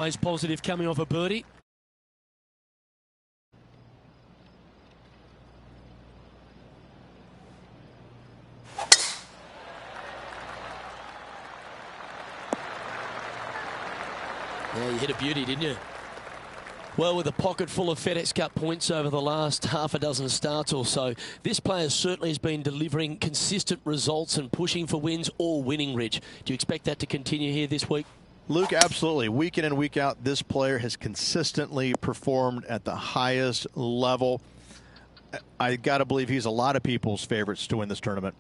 Always positive coming off a birdie. Yeah, you hit a beauty, didn't you? Well, with a pocket full of FedEx Cup points over the last half a dozen starts or so, this player certainly has been delivering consistent results and pushing for wins or winning, Rich. Do you expect that to continue here this week? Luke, absolutely. Week in and week out, this player has consistently performed at the highest level. I got to believe he's a lot of people's favorites to win this tournament.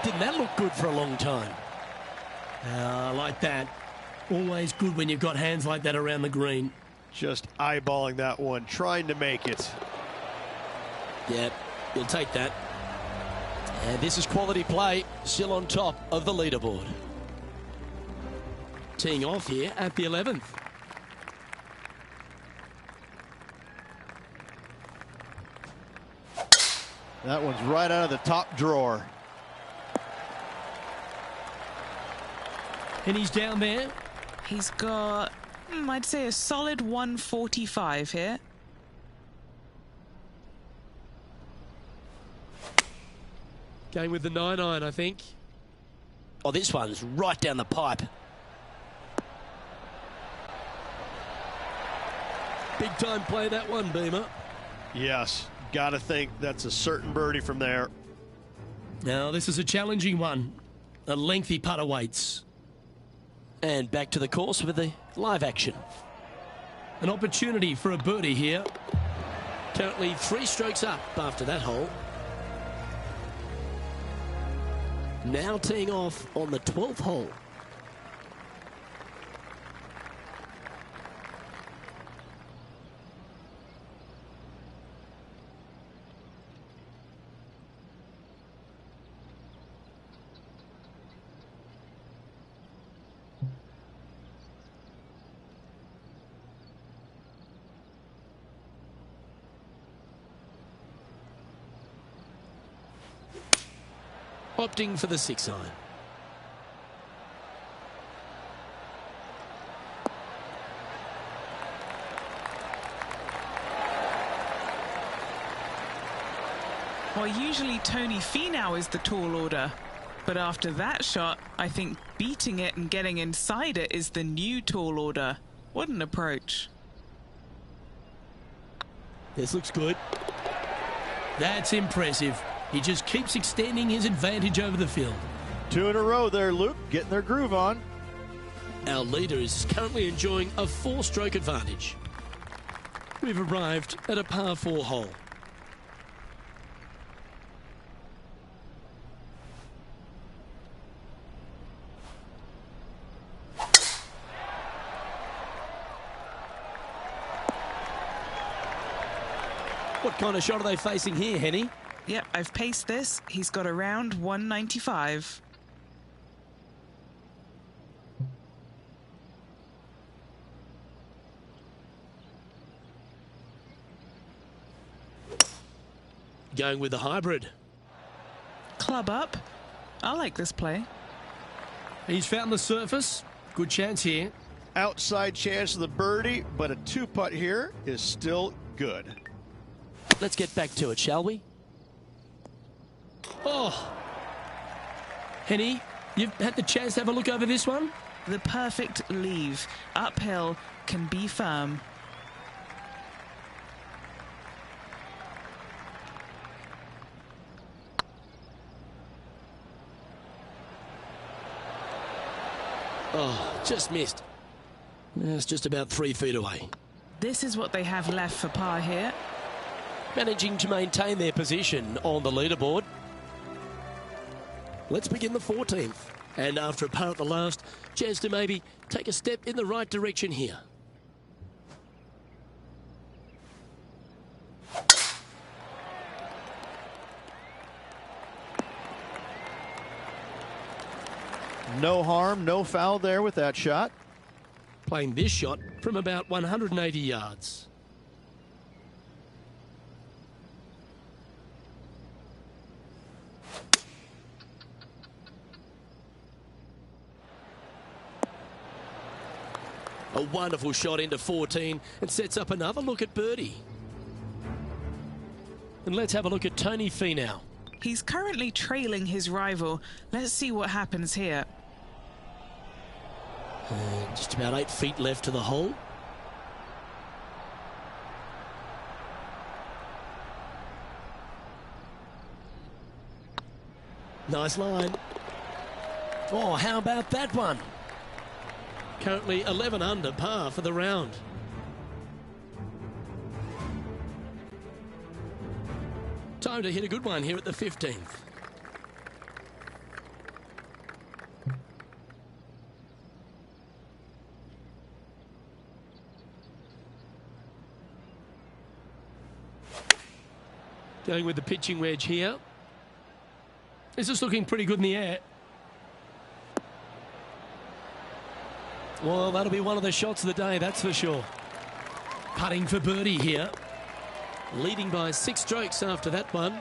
Didn't that look good for a long time? I like that. Always good when you've got hands like that around the green. Just eyeballing that one, trying to make it. Yeah, you'll take that. And this is quality play, still on top of the leaderboard. Teeing off here at the 11th. That one's right out of the top drawer. And he's down there. He's got, I'd say, a solid 145 here. Going with the 9-iron, I think. Oh, this one's right down the pipe. Big time play, that one, Beamer. Yes, got to think that's a certain birdie from there. Now, this is a challenging one. A lengthy putt awaits. And back to the course with the live action. An opportunity for a birdie here. Currently 3 strokes up after that hole. Now teeing off on the 12th hole. Opting for the 6-iron. Well, usually Tony Finau is the tall order, but after that shot, I think beating it and getting inside it is the new tall order. What an approach. This looks good. That's impressive. He just keeps extending his advantage over the field. 2 in a row there, Luke, getting their groove on. Our leader is currently enjoying a 4-stroke advantage. We've arrived at a par 4 hole. What kind of shot are they facing here, Henny? Yep, I've paced this. He's got around 195. Going with the hybrid. Club up. I like this play. He's found the surface. Good chance here. Outside chance of the birdie, but a 2-putt here is still good. Let's get back to it, shall we? Oh, Henny, you've had the chance to have a look over this one? The perfect leave. Uphill, can be firm. Oh, just missed. It's just about 3 feet away. This is what they have left for par here. Managing to maintain their position on the leaderboard. Let's begin the 14th. And after a par at the last, chance to maybe take a step in the right direction here. No harm, no foul there with that shot. Playing this shot from about 180 yards. A wonderful shot into 14 and sets up another look at birdie. And let's have a look at Tony Finau. He's currently trailing his rival. Let's see what happens here. Just about 8 feet left to the hole. Nice line. Oh, how about that one? Currently 11 under par for the round. Time to hit a good one here at the 15th. Going with the pitching wedge here. This is looking pretty good in the air. Well, that'll be one of the shots of the day, that's for sure. Putting for birdie here. Leading by 6 strokes after that one.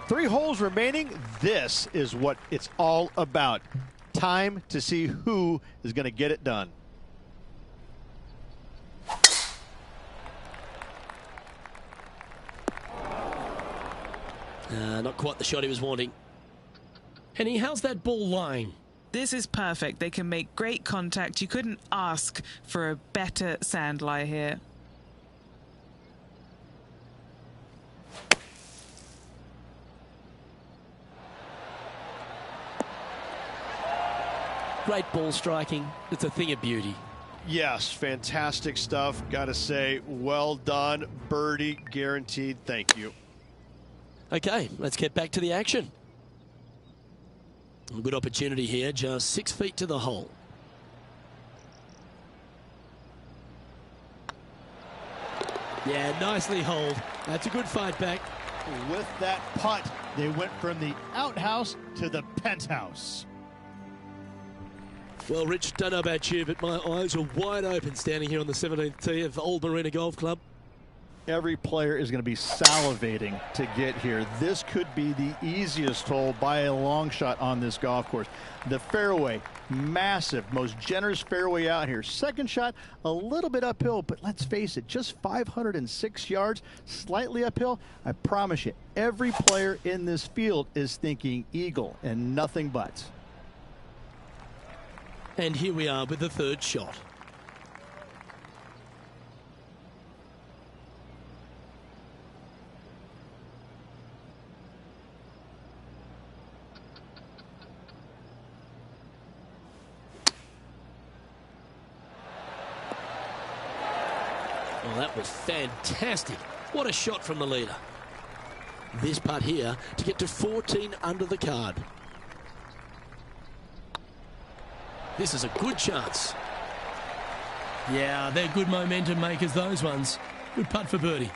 3 holes remaining. This is what it's all about. Time to see who is going to get it done. Not quite the shot he was wanting. Henny, how's that ball lying? This is perfect. They can make great contact. You couldn't ask for a better sand lie here. Great ball striking. It's a thing of beauty. Yes, fantastic stuff. Got to say, well done. Birdie guaranteed. Thank you. Okay, let's get back to the action. A good opportunity here, just 6 feet to the hole. Yeah, nicely holed. That's a good fight back. With that putt, they went from the outhouse to the penthouse. Well, Rich, don't know about you, but my eyes are wide open standing here on the 17th tee of Old Marina Golf Club. Every player is going to be salivating to get here. This could be the easiest hole by a long shot on this golf course. The fairway, massive, most generous fairway out here. Second shot, a little bit uphill, but let's face it, just 506 yards, slightly uphill. I promise you, every player in this field is thinking eagle and nothing but. And here we are with the third shot. Well, that was fantastic. What a shot from the leader. This putt here to get to 14 under the card. This is a good chance. Yeah, they're good momentum makers, those ones. Good putt for birdie.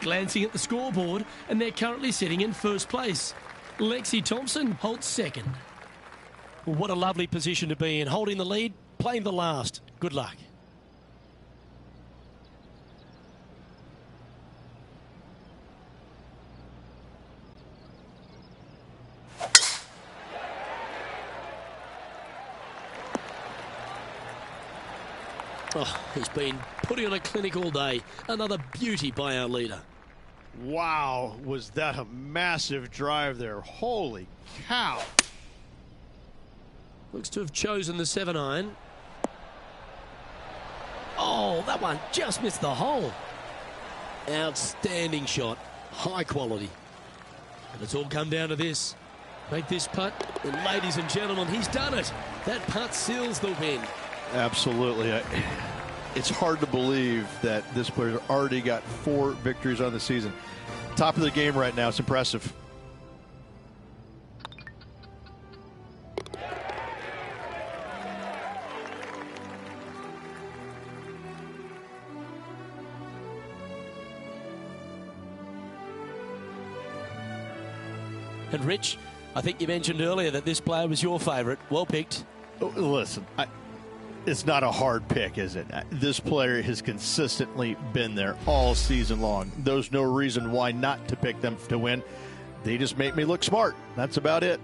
Glancing at the scoreboard, and they're currently sitting in first place. Lexi Thompson holds second. What a lovely position to be in, holding the lead, playing the last. Good luck. Oh, he's been putting on a clinic all day. Another beauty by our leader. Wow, was that a massive drive there. Holy cow. Looks to have chosen the 7-iron. Oh, that one just missed the hole. Outstanding shot. High quality. And it's all come down to this. Make this putt, and ladies and gentlemen, he's done it. That putt seals the win. Absolutely. It's hard to believe that this player's already got 4 victories on the season. Top of the game right now. It's impressive. And Rich, I think you mentioned earlier that this player was your favourite. Well picked. Listen, it's not a hard pick, is it? This player has consistently been there all season long. There's no reason why not to pick them to win. They just make me look smart. That's about it.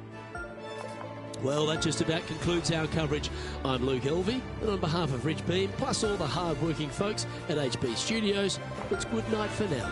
Well, that just about concludes our coverage. I'm Luke Elvey, and on behalf of Rich Beam, plus all the hard-working folks at HB Studios, it's good night for now.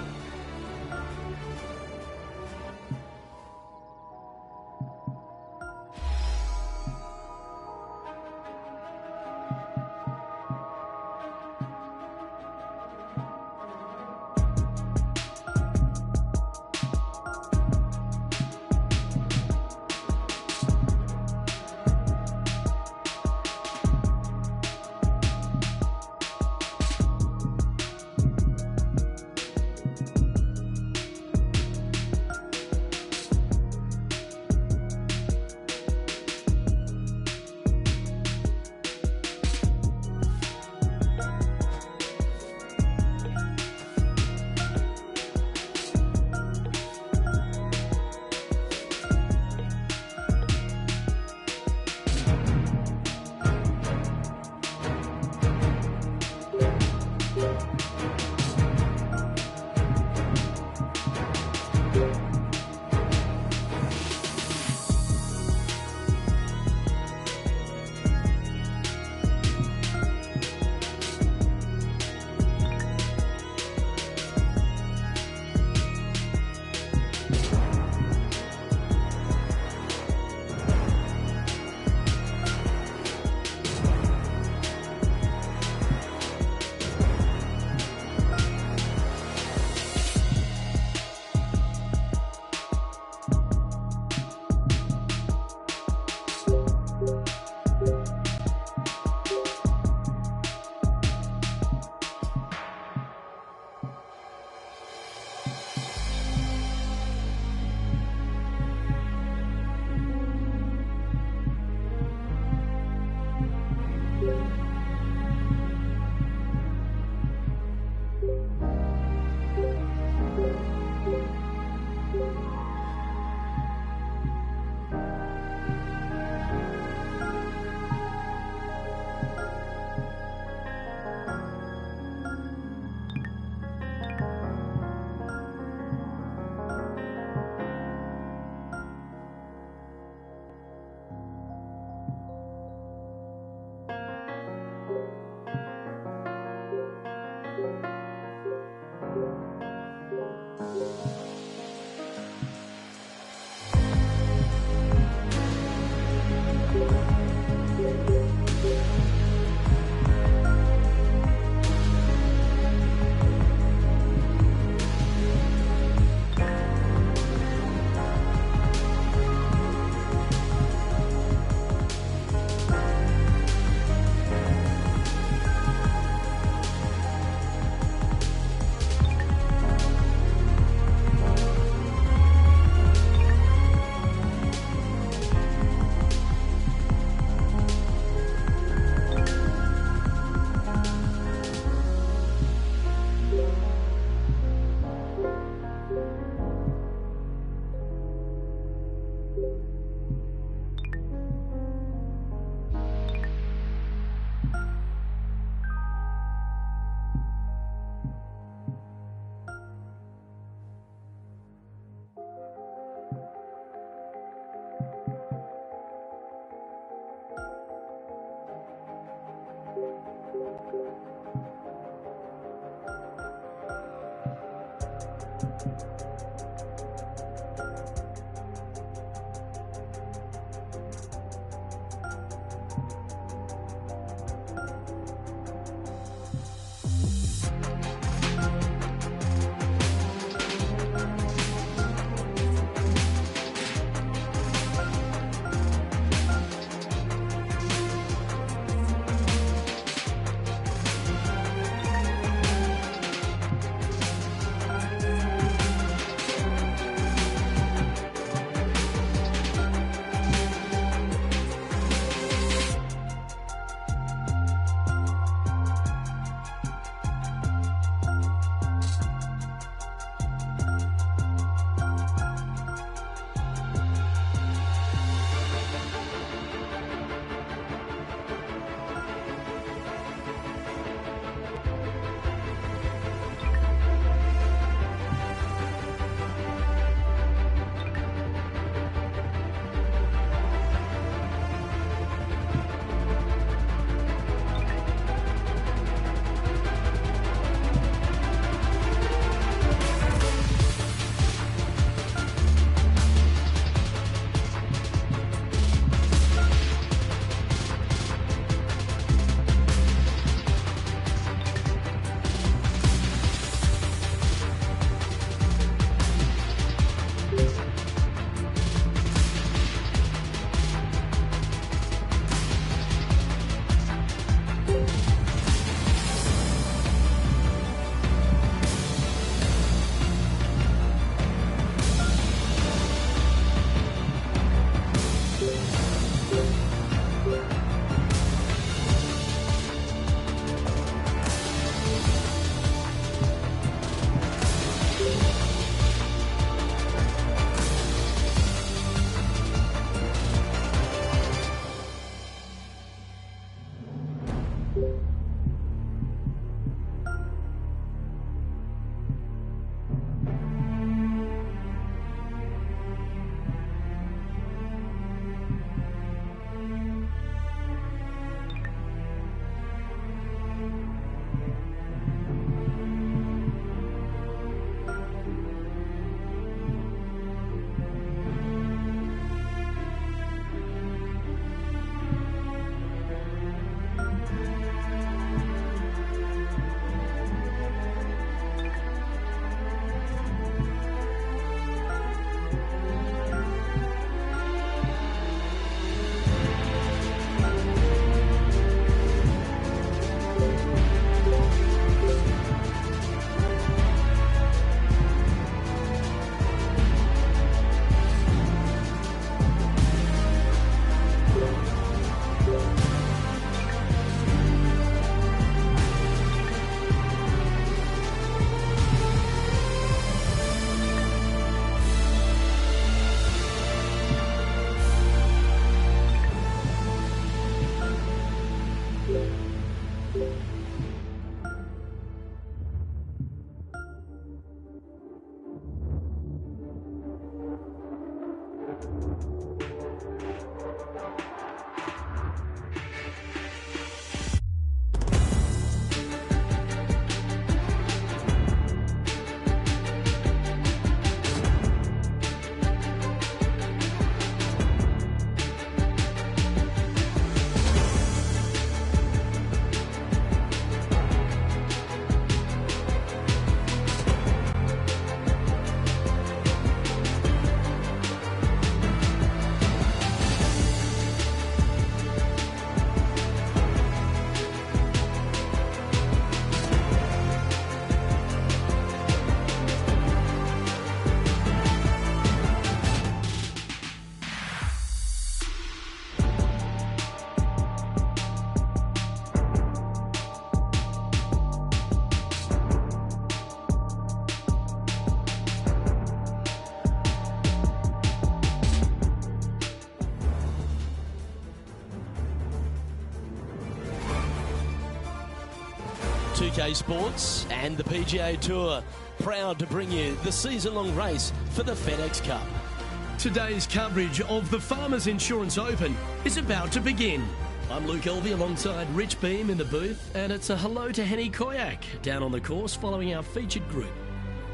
UK Sports and the PGA Tour, proud to bring you the season-long race for the FedEx Cup. Today's coverage of the Farmers Insurance Open is about to begin. I'm Luke Elvey alongside Rich Beam in the booth, and it's a hello to Henny Koyak down on the course following our featured group.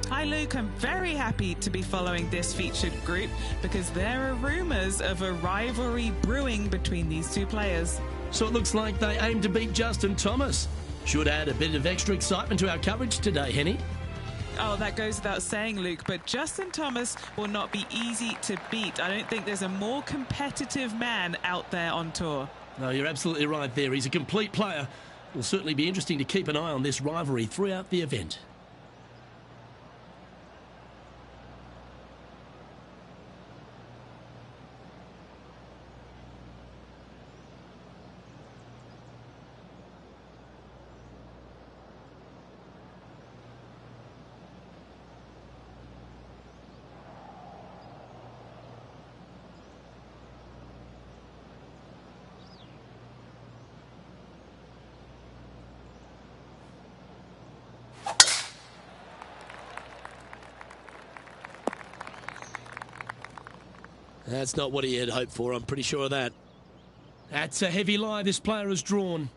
Hi Luke, I'm very happy to be following this featured group because there are rumours of a rivalry brewing between these two players. So it looks like they aim to beat Justin Thomas. Should add a bit of extra excitement to our coverage today, Henny. Oh, that goes without saying, Luke, but Justin Thomas will not be easy to beat. I don't think there's a more competitive man out there on tour. No, you're absolutely right there. He's a complete player. It will certainly be interesting to keep an eye on this rivalry throughout the event. That's not what he had hoped for, I'm pretty sure of that. That's a heavy lie this player has drawn.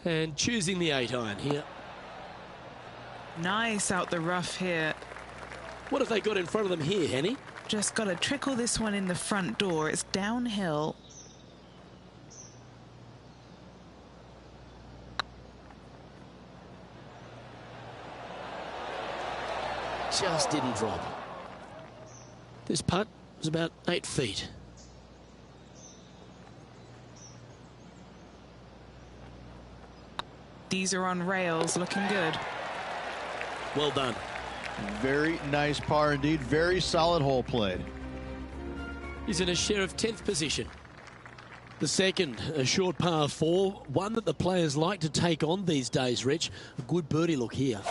And choosing the 8-iron here. Nice out the rough here. What have they got in front of them here, Henny? Just got to trickle this one in the front door. It's downhill. Just didn't drop. This putt was about 8 feet. These are on rails, looking good. Well done. Very nice par indeed. Very solid hole played. He's in a share of 10th position. The second, a short par 4, one that the players like to take on these days, Rich. A good birdie look here.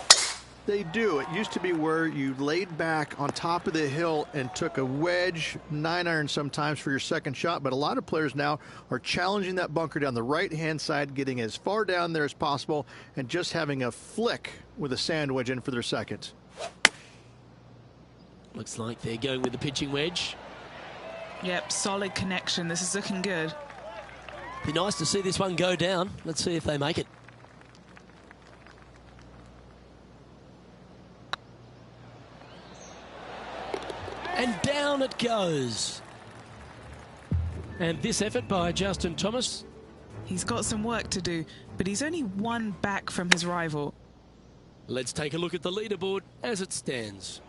They do. It used to be where you laid back on top of the hill and took a wedge, 9-iron sometimes for your second shot, but a lot of players now are challenging that bunker down the right-hand side, getting as far down there as possible, and just having a flick with a sand wedge in for their second. Looks like they're going with the pitching wedge. Yep, solid connection. This is looking good. Be nice to see this one go down. Let's see if they make it. And down it goes. And this effort by Justin Thomas. He's got some work to do, but he's only one back from his rival. Let's take a look at the leaderboard as it stands.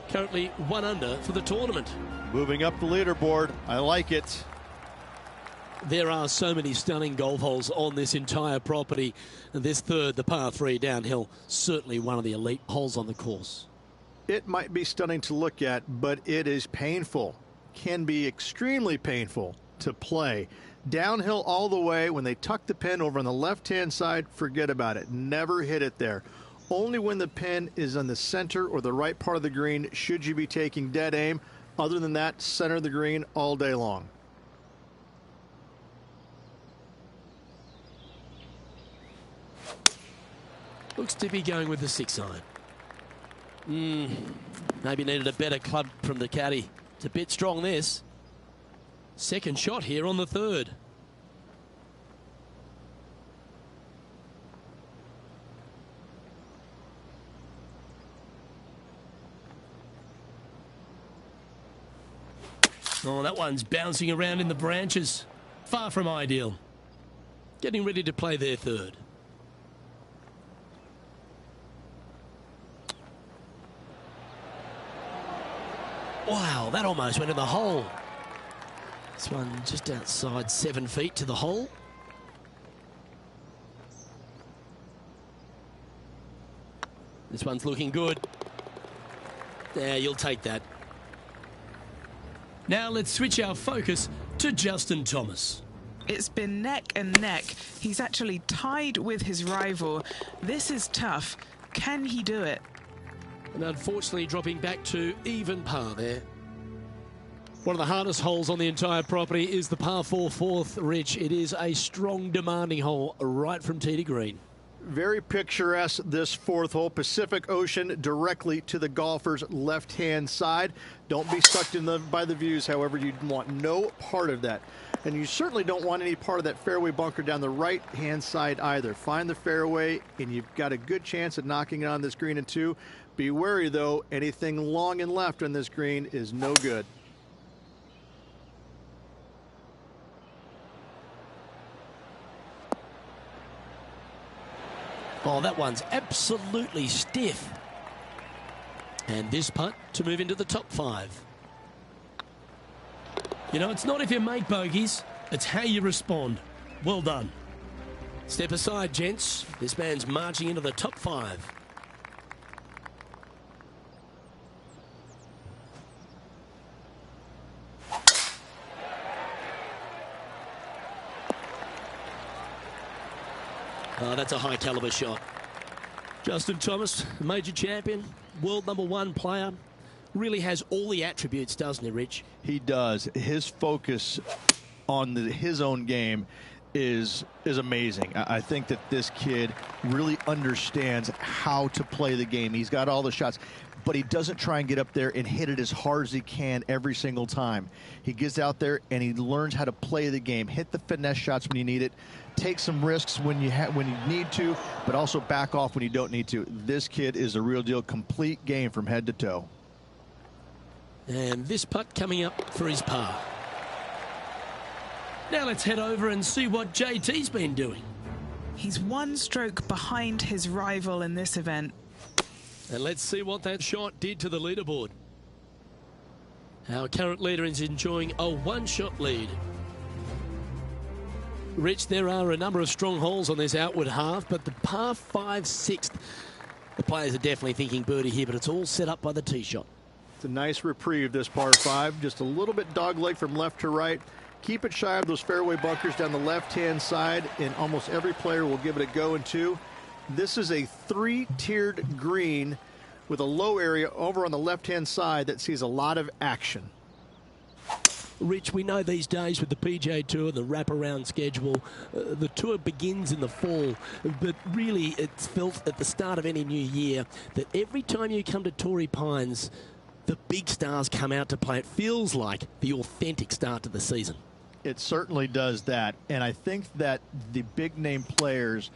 Currently 1 under for the tournament. Moving up the leaderboard. I like it. There are so many stunning golf holes on this entire property. And this third, the par 3 downhill, certainly one of the elite holes on the course. It might be stunning to look at, but it is painful. Can be extremely painful to play. Downhill all the way. When they tuck the pin over on the left-hand side, forget about it. Never hit it there. Only when the pin is on the center or the right part of the green should you be taking dead aim. Other than that, center of the green all day long. Looks to be going with the 6-iron. Maybe needed a better club from the caddy. It's a bit strong, this. Second shot here on the third. Oh, that one's bouncing around in the branches. Far from ideal. Getting ready to play their third. Wow, that almost went in the hole. This one just outside 7 feet to the hole. This one's looking good. Yeah, you'll take that. Now let's switch our focus to Justin Thomas. It's been neck and neck. He's actually tied with his rival. This is tough. Can he do it? And unfortunately dropping back to even par there. One of the hardest holes on the entire property is the par 4 fourth, Rich. It is a strong, demanding hole right from tee to green. Very picturesque, this fourth hole. Pacific Ocean directly to the golfer's left-hand side. Don't be sucked in by the views, however. You want no part of that. And you certainly don't want any part of that fairway bunker down the right-hand side either. Find the fairway, and you've got a good chance at knocking it on this green in two. Be wary, though. Anything long and left on this green is no good. Oh, that one's absolutely stiff. And this putt to move into the top 5. You know, it's not if you make bogeys, it's how you respond. Well done. Step aside, gents. This man's marching into the top 5. Oh, that's a high caliber shot. Justin Thomas, major champion, world #1 player, really has all the attributes, doesn't he, Rich? He does. His focus on his own game is amazing. I think that this kid really understands how to play the game. He's got all the shots, but he doesn't try and get up there and hit it as hard as he can every single time. He gets out there and he learns how to play the game, hit the finesse shots when you need it, take some risks when you need to, but also back off when you don't need to. This kid is a real deal, complete game from head to toe. And this putt coming up for his par. Now let's head over and see what JT's been doing. He's 1 stroke behind his rival in this event. And let's see what that shot did to the leaderboard. Our current leader is enjoying a 1-shot lead. Rich, there are a number of strong holes on this outward half, but the par 5 6th, the players are definitely thinking birdie here, but it's all set up by the tee shot. It's a nice reprieve, this par 5. Just a little bit dogleg from left to right. Keep it shy of those fairway bunkers down the left-hand side, and almost every player will give it a go in 2. This is a 3-tiered green with a low area over on the left-hand side that sees a lot of action. Rich, we know these days with the PGA Tour, the wraparound schedule, the tour begins in the fall, but really it's felt at the start of any new year that every time you come to Torrey Pines, the big stars come out to play. It feels like the authentic start to the season. It certainly does that, and I think that the big-name players,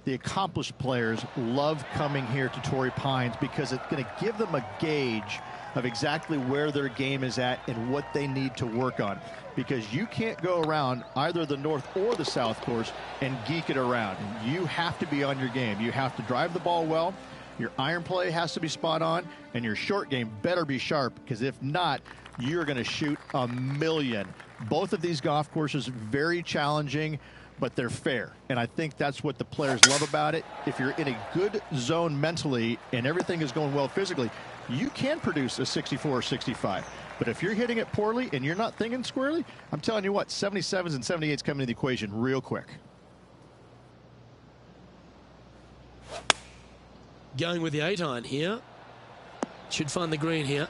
the accomplished players, love coming here to Torrey Pines because it's going to give them a gauge of exactly where their game is at and what they need to work on. Because you can't go around either the north or the south course and geek it around. You have to be on your game. You have to drive the ball well. Your iron play has to be spot on, and your short game better be sharp, because if not, you're going to shoot a million. Both of these golf courses very challenging, but they're fair, and I think that's what the players love about it. If you're in a good zone mentally and everything is going well physically, you can produce a 64 or 65. But if you're hitting it poorly and you're not thinking squarely, I'm telling you what, 77s and 78s come into the equation real quick. Going with the 8-iron here. Should find the green here.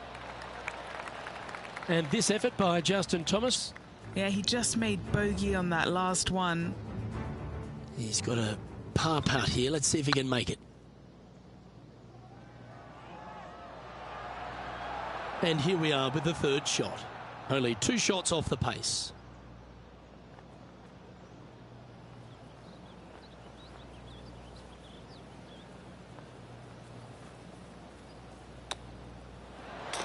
And this effort by Justin Thomas. Yeah, he just made bogey on that last one. He's got a par putt here. Let's see if he can make it. And here we are with the 3rd shot. Only 2 shots off the pace.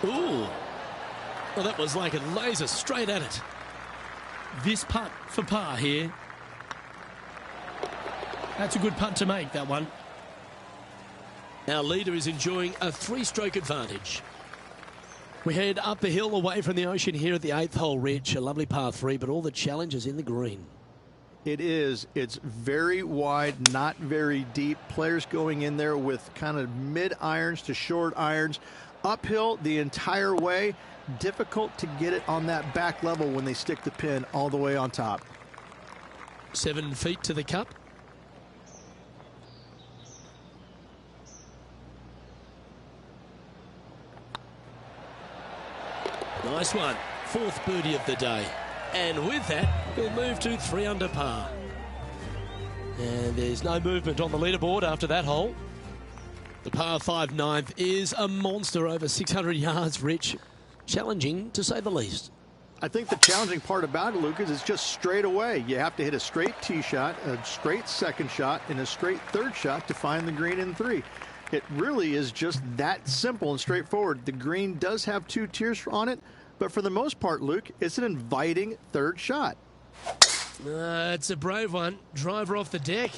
Ooh. Well, that was like a laser straight at it. This putt for par here. That's a good putt to make, that one. Our leader is enjoying a 3-stroke advantage. We head up the hill away from the ocean here at the 8th hole, Rich. A lovely par 3, but all the challenges in the green. It is. It's very wide, not very deep. Players going in there with kind of mid-irons to short irons. Uphill the entire way. Difficult to get it on that back level when they stick the pin all the way on top. 7 feet to the cup. Nice one. fourth birdie of the day. And with that, he'll move to 3 under par. And there's no movement on the leaderboard after that hole. The par 5 ninth is a monster over 600 yards, Rich. Challenging, to say the least. I think the challenging part about it, Lucas, is just straight away. You have to hit a straight tee shot, a straight second shot, and a straight third shot to find the green in 3. It really is just that simple and straightforward. The green does have 2 tiers on it, but for the most part, Luke, it's an inviting third shot. It's a brave one. Driver off the deck.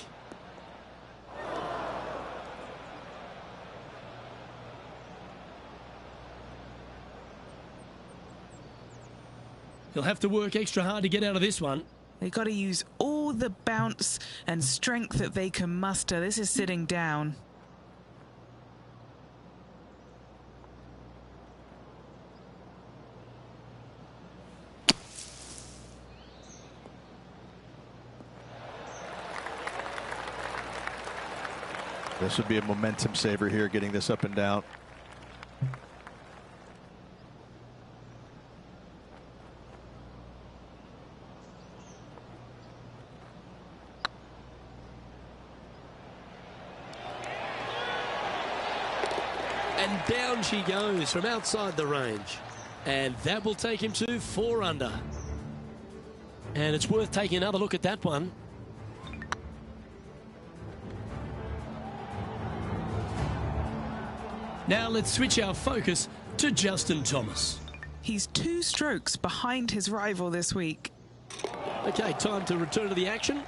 He'll have to work extra hard to get out of this one. They've got to use all the bounce and strength that they can muster. This is sitting down. This would be a momentum saver here, getting this up and down. And down she goes from outside the range. And that will take him to 4 under. And it's worth taking another look at that one. Now let's switch our focus to Justin Thomas. He's 2 strokes behind his rival this week. Okay, time to return to the action.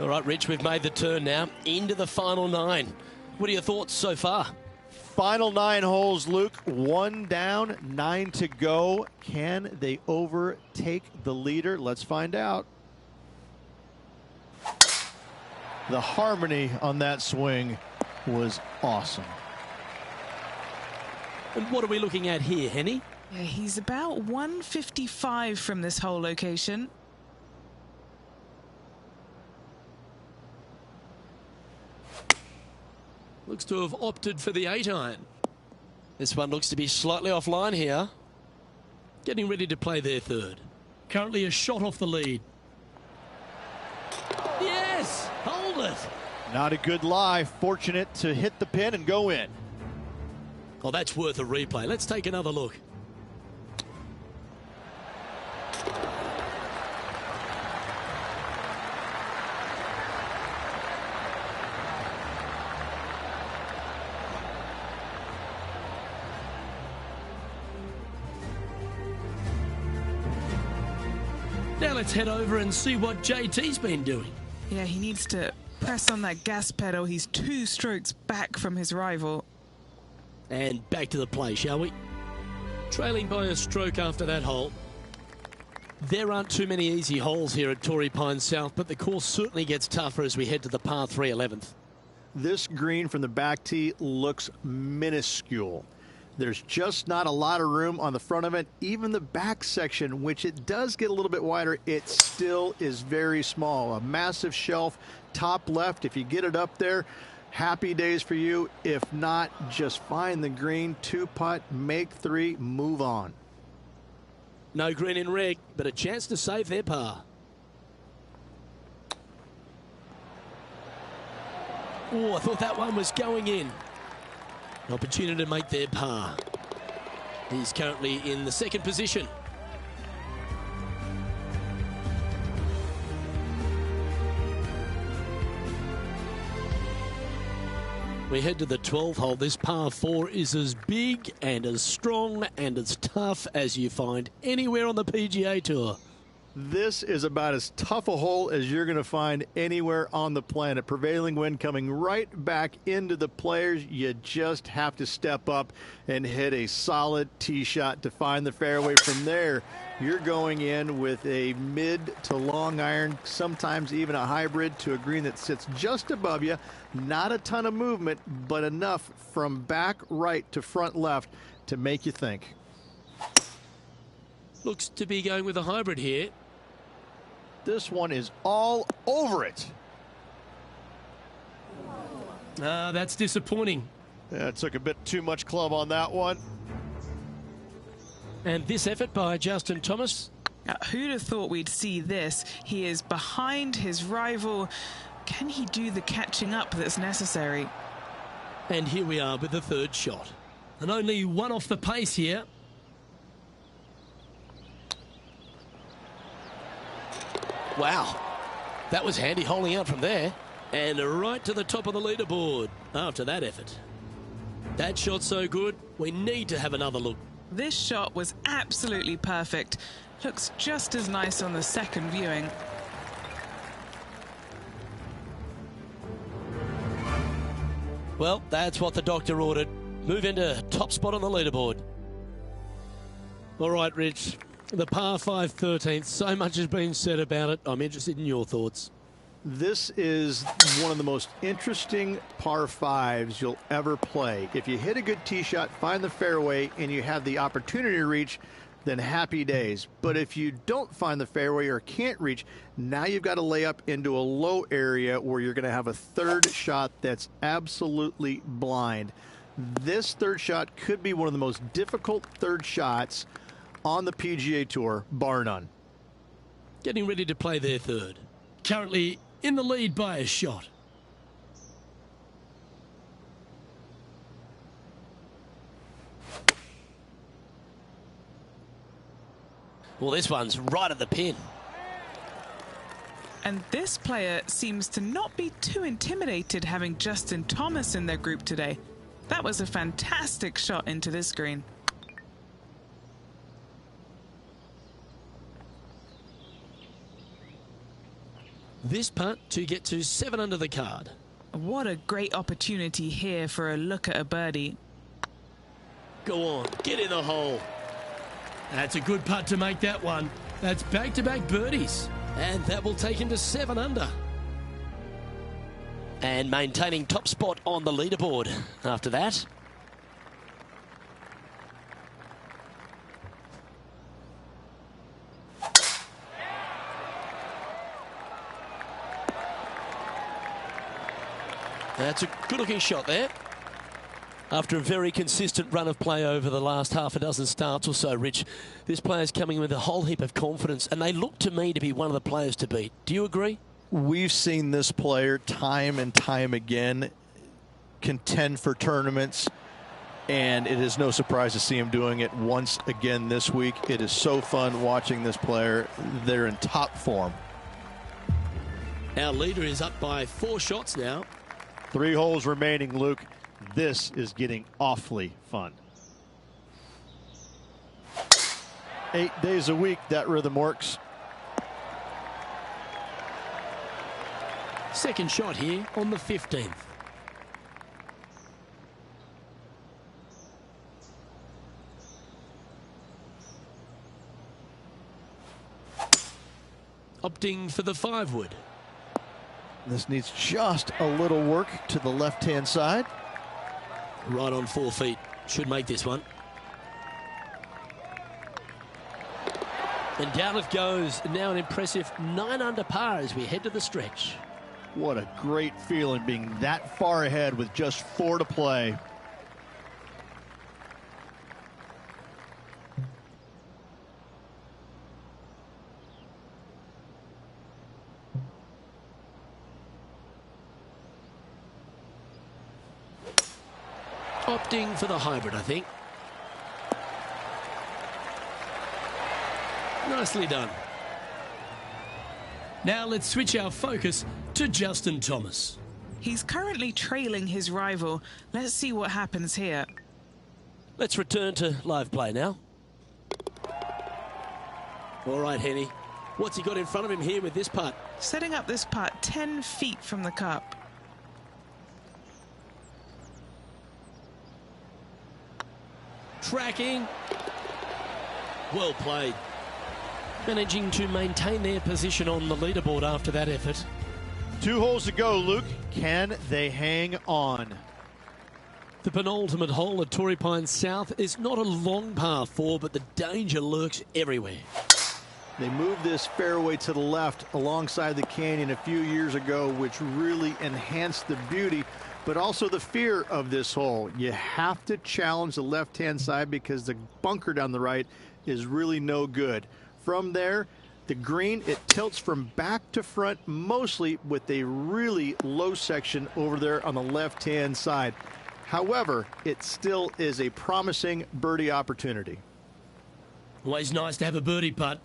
All right, Rich, we've made the turn now into the final 9. What are your thoughts so far? Final 9 holes, Luke. 1 down, 9 to go. Can they overtake the leader? Let's find out. The harmony on that swing was awesome. And what are we looking at here, Henny? Yeah, he's about 155 from this hole location. Looks to have opted for the 8-iron. This one looks to be slightly offline here. Getting ready to play their third. Currently a shot off the lead. Yes! Hold it! Not a good lie. Fortunate to hit the pin and go in. Oh, that's worth a replay. Let's take another look. Now let's head over and see what JT's been doing. Yeah, he needs to press on that gas pedal. He's 2 strokes back from his rival. And back to the play, shall we? Trailing by a stroke after that hole. There aren't too many easy holes here at Torrey Pines South, but the course certainly gets tougher as we head to the par 3 11th. This green from the back tee looks minuscule. There's just not a lot of room on the front of it. Even the back section, which it does get a little bit wider, it still is very small. A massive shelf, top left. If you get it up there, happy days for you. If not, just find the green, 2-putt, make 3, move on. No green in red, but a chance to save their par. Oh, I thought that one was going in. An opportunity to make their par. He's currently in the 2nd position. We head to the 12th hole. This par 4 is as big and as strong and as tough as you find anywhere on the PGA Tour. This is about as tough a hole as you're going to find anywhere on the planet. Prevailing wind coming right back into the players. You just have to step up and hit a solid tee shot to find the fairway. From there, you're going in with a mid to long iron, sometimes even a hybrid, to a green that sits just above you. Not a ton of movement, but enough from back right to front left to make you think. Looks to be going with a hybrid here. This one is all over it. That's disappointing. Yeah, it took a bit too much club on that one. And this effort by Justin Thomas. Who'd have thought we'd see this? He is behind his rival. Can he do the catching up that's necessary? And here we are with the third shot. And only one off the pace here. Wow, that was handy holding out from there. And right to the top of the leaderboard after that effort. That shot so good, we need to have another look. This shot was absolutely perfect. Looks just as nice on the second viewing. Well, that's what the doctor ordered. Move into top spot on the leaderboard. All right, Rich. The par 5 13th. So much has been said about it. I'm interested in your thoughts. This is one of the most interesting par 5s you'll ever play. If you hit a good tee shot, find the fairway, and you have the opportunity to reach, then happy days. But if you don't find the fairway or can't reach, now you've got to lay up into a low area where you're going to have a third shot that's absolutely blind. This third shot could be one of the most difficult third shots on the PGA Tour, bar none. Getting ready to play their third. Currently in the lead by a shot. Well, this one's right at the pin. And this player seems to not be too intimidated having Justin Thomas in their group today. That was a fantastic shot into this green. This putt to get to 7 under the card. What a great opportunity here for a look at a birdie. Go on, get in the hole. That's a good putt to make that one. That's back-to-back birdies. And that will take him to 7 under. And maintaining top spot on the leaderboard after that. That's a good-looking shot there. After a very consistent run of play over the last half a dozen starts or so, Rich, this player's coming with a whole heap of confidence, and they look to me to be one of the players to beat. Do you agree? We've seen this player time and time again contend for tournaments, and it is no surprise to see him doing it once again this week. It is so fun watching this player. They're in top form. Our leader is up by 4 shots now. 3 holes remaining, Luke. This is getting awfully fun. 8 days a week, that rhythm works. Second shot here on the 15th. Opting for the 5-wood. This needs just a little work to the left-hand side. Right on 4 feet. Should make this one. And down it goes. Now an impressive 9 under par as we head to the stretch. What a great feeling being that far ahead with just 4 to play. Opting for the hybrid, I think. Nicely done. Now let's switch our focus to Justin Thomas. He's currently trailing his rival. Let's see what happens here. Let's return to live play now. All right, Henny. What's he got in front of him here with this putt? Setting up this putt 10 feet from the cup. Tracking. Well played. Managing to maintain their position on the leaderboard after that effort. 2 holes to go, Luke. Can they hang on? The penultimate hole at Torrey Pines South is not a long par 4, but the danger lurks everywhere. They moved this fairway to the left alongside the canyon a few years ago, which really enhanced the beauty, but also the fear of this hole. You have to challenge the left-hand side because the bunker down the right is really no good. From there, the green, it tilts from back to front, mostly with a really low section over there on the left-hand side. However, it still is a promising birdie opportunity. Always nice to have a birdie putt.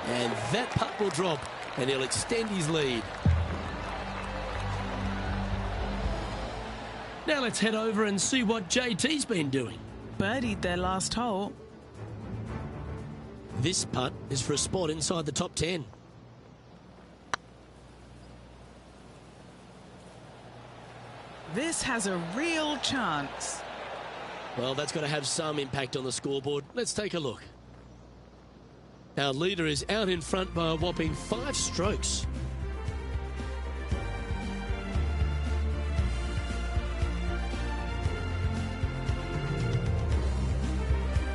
And that putt will drop, and he'll extend his lead. Now let's head over and see what JT's been doing. Birdied their last hole. This putt is for a spot inside the top 10. This has a real chance. Well, that's got to have some impact on the scoreboard. Let's take a look. Our leader is out in front by a whopping 5 strokes.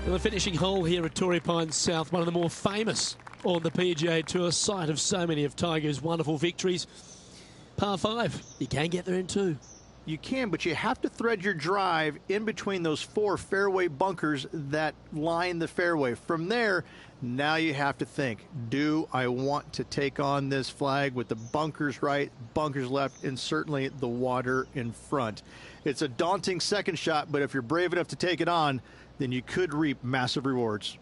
The finishing hole here at Torrey Pines South, one of the more famous on the PGA Tour, site of so many of Tiger's wonderful victories. Par 5, you can get there in 2. You can, but you have to thread your drive in between those 4 fairway bunkers that line the fairway. From there, now you have to think, do I want to take on this flag with the bunkers right, bunkers left, and certainly the water in front? It's a daunting second shot, but if you're brave enough to take it on, then you could reap massive rewards.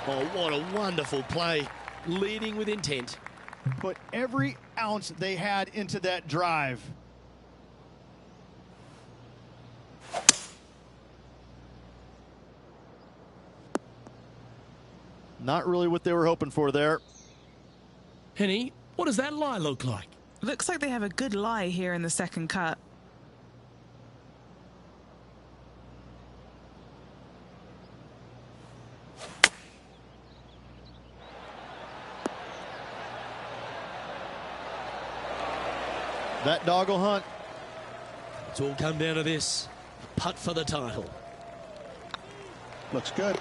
Oh, what a wonderful play. Leading with intent. Put every ounce they had into that drive. Not really what they were hoping for there. Henny, what does that lie look like? Looks like they have a good lie here in the second cut. That dog will hunt. It's all come down to this. A putt for the title. Looks good.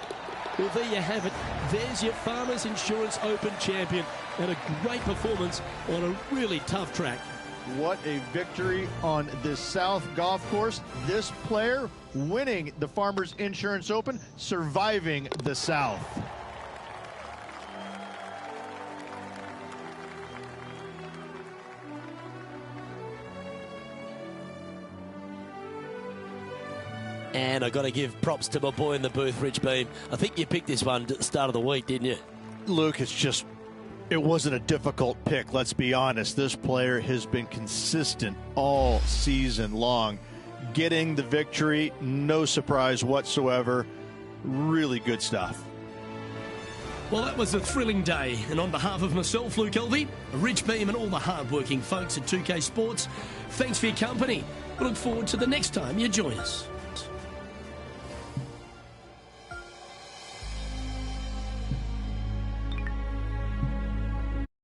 Well, there you have it. There's your Farmers Insurance Open champion. And a great performance on a really tough track. What a victory on this South golf course. This player winning the Farmers Insurance Open, surviving the South. And I got to give props to my boy in the booth, Rich Beam. I think you picked this one at the start of the week, didn't you? Luke, it wasn't a difficult pick, let's be honest. This player has been consistent all season long. Getting the victory, no surprise whatsoever. Really good stuff. Well, that was a thrilling day. And on behalf of myself, Luke Elvey, Rich Beam, and all the hard-working folks at 2K Sports, thanks for your company. We look forward to the next time you join us.